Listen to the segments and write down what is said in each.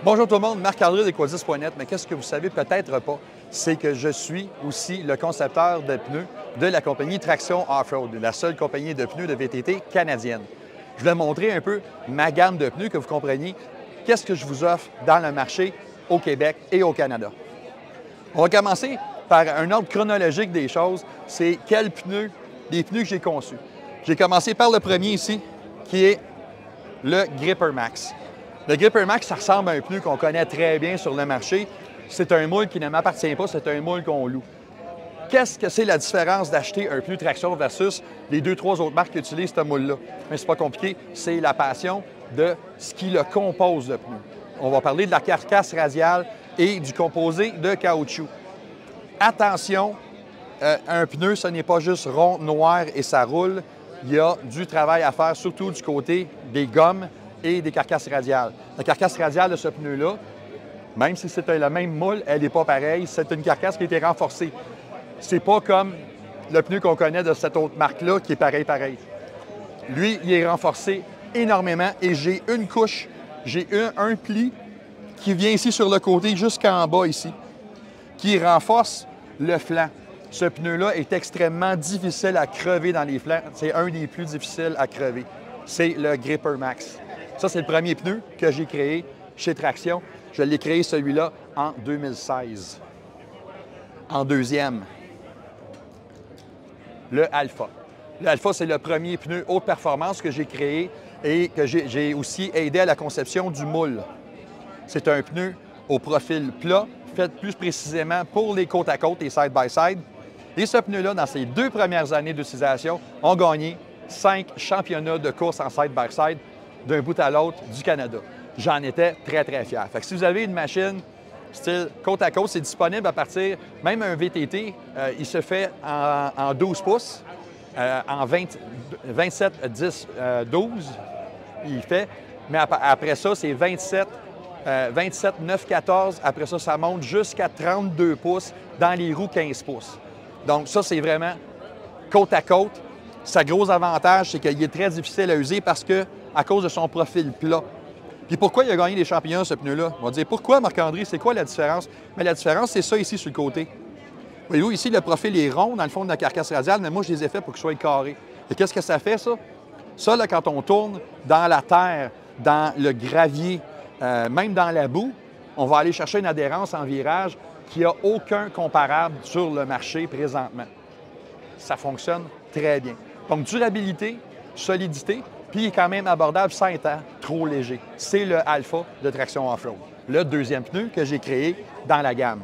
Bonjour tout le monde, Marc-André d'Equadis.net, mais qu'est-ce que vous savez peut-être pas? C'est que je suis aussi le concepteur de pneus de la compagnie Traction Offroad, la seule compagnie de pneus de VTT canadienne. Je vais montrer un peu ma gamme de pneus, que vous compreniez qu'est-ce que je vous offre dans le marché au Québec et au Canada. On va commencer par un ordre chronologique des choses, c'est quels pneus, les pneus que j'ai conçus. J'ai commencé par le premier ici, qui est le Gripper Max. Le Gripper Max, ça ressemble à un pneu qu'on connaît très bien sur le marché. C'est un moule qui ne m'appartient pas, c'est un moule qu'on loue. Qu'est-ce que c'est la différence d'acheter un pneu traction versus les 2-3 autres marques qui utilisent ce moule-là? Mais c'est pas compliqué, c'est la passion de ce qui le compose, le pneu. On va parler de la carcasse radiale et du composé de caoutchouc. Attention, un pneu, ce n'est pas juste rond, noir et ça roule. Il y a du travail à faire, surtout du côté des gommes et des carcasses radiales. La carcasse radiale de ce pneu-là, même si c'est le même moule, elle n'est pas pareille. C'est une carcasse qui a été renforcée. C'est pas comme le pneu qu'on connaît de cette autre marque-là qui est pareil. Lui, il est renforcé énormément et j'ai une couche, j'ai un pli qui vient ici sur le côté jusqu'en bas ici, qui renforce le flanc. Ce pneu-là est extrêmement difficile à crever dans les flancs. C'est un des plus difficiles à crever. C'est le Gripper Max. Ça, c'est le premier pneu que j'ai créé chez Traction. Je l'ai créé, celui-là, en 2016. En deuxième, le Alpha. Le Alpha, c'est le premier pneu haute performance que j'ai créé et que j'ai aussi aidé à la conception du moule. C'est un pneu au profil plat, fait plus précisément pour les côte à côte et side-by-side. Et ce pneu-là, dans ses 2 premières années d'utilisation, ont gagné 5 championnats de course en side-by-side d'un bout à l'autre du Canada. J'en étais très fier. Fait que si vous avez une machine style côte à côte, c'est disponible à partir, même un VTT, il se fait en 12 pouces, en 27, 10, 12, il fait. Mais après ça, c'est 27, 9, 14. Après ça, ça monte jusqu'à 32 pouces dans les roues 15 pouces. Donc ça, c'est vraiment côte à côte. Sa gros avantage, c'est qu'il est très difficile à user parce que à cause de son profil plat. Puis pourquoi il a gagné des championnats, ce pneu-là? On va dire, pourquoi, Marc-André? C'est quoi la différence? Mais la différence, c'est ça ici sur le côté. Voyez-vous, ici, le profil est rond dans le fond de la carcasse radiale, mais moi, je les ai fait pour qu'ils soient carrés. Et qu'est-ce que ça fait, ça? Ça, là, quand on tourne dans la terre, dans le gravier, même dans la boue, on va aller chercher une adhérence en virage qui n'a aucun comparable sur le marché présentement. Ça fonctionne très bien. Donc, durabilité, solidité, puis il est quand même abordable sans être trop léger. C'est le Alpha de Traction Offroad, le deuxième pneu que j'ai créé dans la gamme.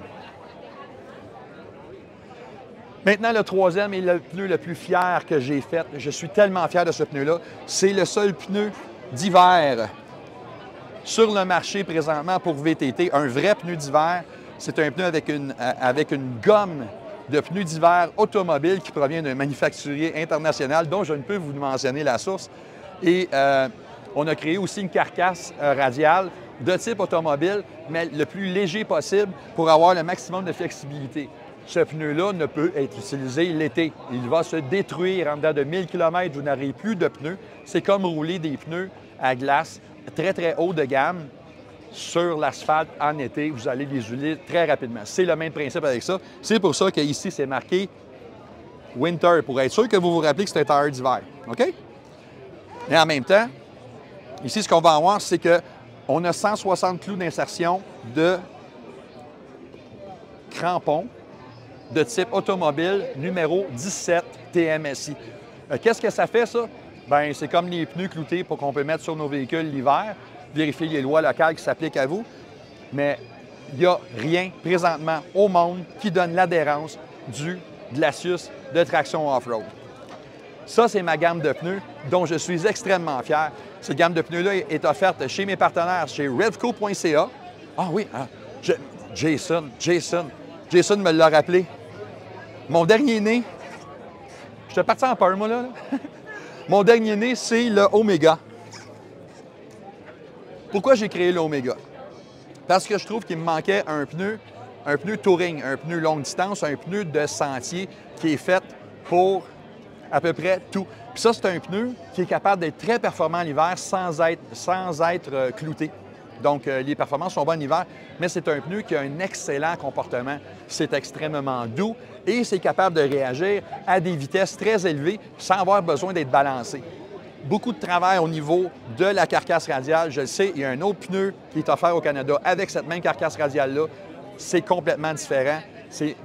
Maintenant, le troisième est le pneu le plus fier que j'ai fait. Je suis tellement fier de ce pneu-là. C'est le seul pneu d'hiver sur le marché présentement pour VTT, un vrai pneu d'hiver. C'est un pneu avec une gomme de pneus d'hiver automobile qui provient d'un manufacturier international dont je ne peux vous mentionner la source. Et on a créé aussi une carcasse radiale de type automobile, mais le plus léger possible pour avoir le maximum de flexibilité. Ce pneu-là ne peut être utilisé l'été. Il va se détruire en dedans de 1000 km. Vous n'aurez plus de pneus. C'est comme rouler des pneus à glace très haut de gamme sur l'asphalte en été. Vous allez les user très rapidement. C'est le même principe avec ça. C'est pour ça qu'ici, c'est marqué Winter, pour être sûr que vous vous rappelez que c'est un tailleur d'hiver. OK? Et en même temps, ici, ce qu'on va avoir, c'est qu'on a 160 clous d'insertion de crampons de type automobile numéro 17 TMSI. Qu'est-ce que ça fait, ça? Bien, c'est comme les pneus cloutés pour qu'on peut mettre sur nos véhicules l'hiver, vérifier les lois locales qui s'appliquent à vous. Mais il n'y a rien présentement au monde qui donne l'adhérence du Glacius de Traction Offroad. Ça, c'est ma gamme de pneus dont je suis extrêmement fier. Cette gamme de pneus-là est offerte chez mes partenaires, chez Revco.ca. Ah oui, Jason me l'a rappelé. Mon dernier né, je suis parti en peur, moi, là. Mon dernier né, c'est le Omega. Pourquoi j'ai créé le Omega? Parce que je trouve qu'il me manquait un pneu touring, un pneu longue distance, un pneu de sentier qui est fait pour à peu près tout. Puis ça, c'est un pneu qui est capable d'être très performant l'hiver sans être clouté. Donc, les performances sont bonnes l'hiver, mais c'est un pneu qui a un excellent comportement. C'est extrêmement doux et c'est capable de réagir à des vitesses très élevées sans avoir besoin d'être balancé. Beaucoup de travail au niveau de la carcasse radiale. Je le sais, il y a un autre pneu qui est offert au Canada avec cette même carcasse radiale-là. C'est complètement différent.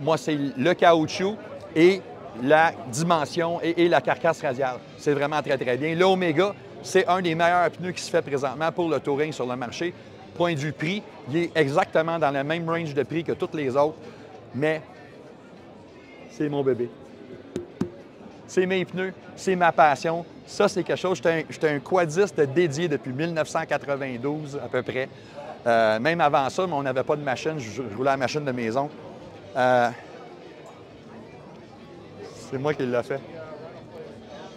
Moi, c'est le caoutchouc et la dimension et la carcasse radiale. C'est vraiment très, très bien. Le Omega, c'est un des meilleurs pneus qui se fait présentement pour le touring sur le marché. Point de vue prix, il est exactement dans le même range de prix que tous les autres, mais c'est mon bébé. C'est mes pneus, c'est ma passion. Ça, c'est quelque chose. J'étais un quadiste dédié depuis 1992 à peu près. Même avant ça, mais on n'avait pas de machine. Je roulais la machine de maison. C'est moi qui l'ai fait.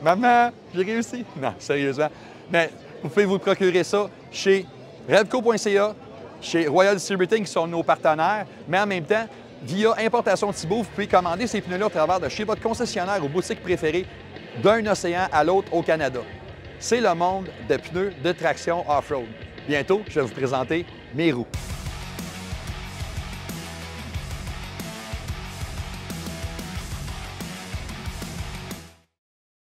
Maman, j'ai réussi. Non, sérieusement. Mais vous pouvez vous procurer ça chez Revco.ca, chez Royal Distributing, qui sont nos partenaires, mais en même temps, via Importation Thibault, vous pouvez commander ces pneus-là au travers de chez votre concessionnaire ou boutique préférée d'un océan à l'autre au Canada. C'est le monde de pneus de traction off-road. Bientôt, je vais vous présenter mes roues.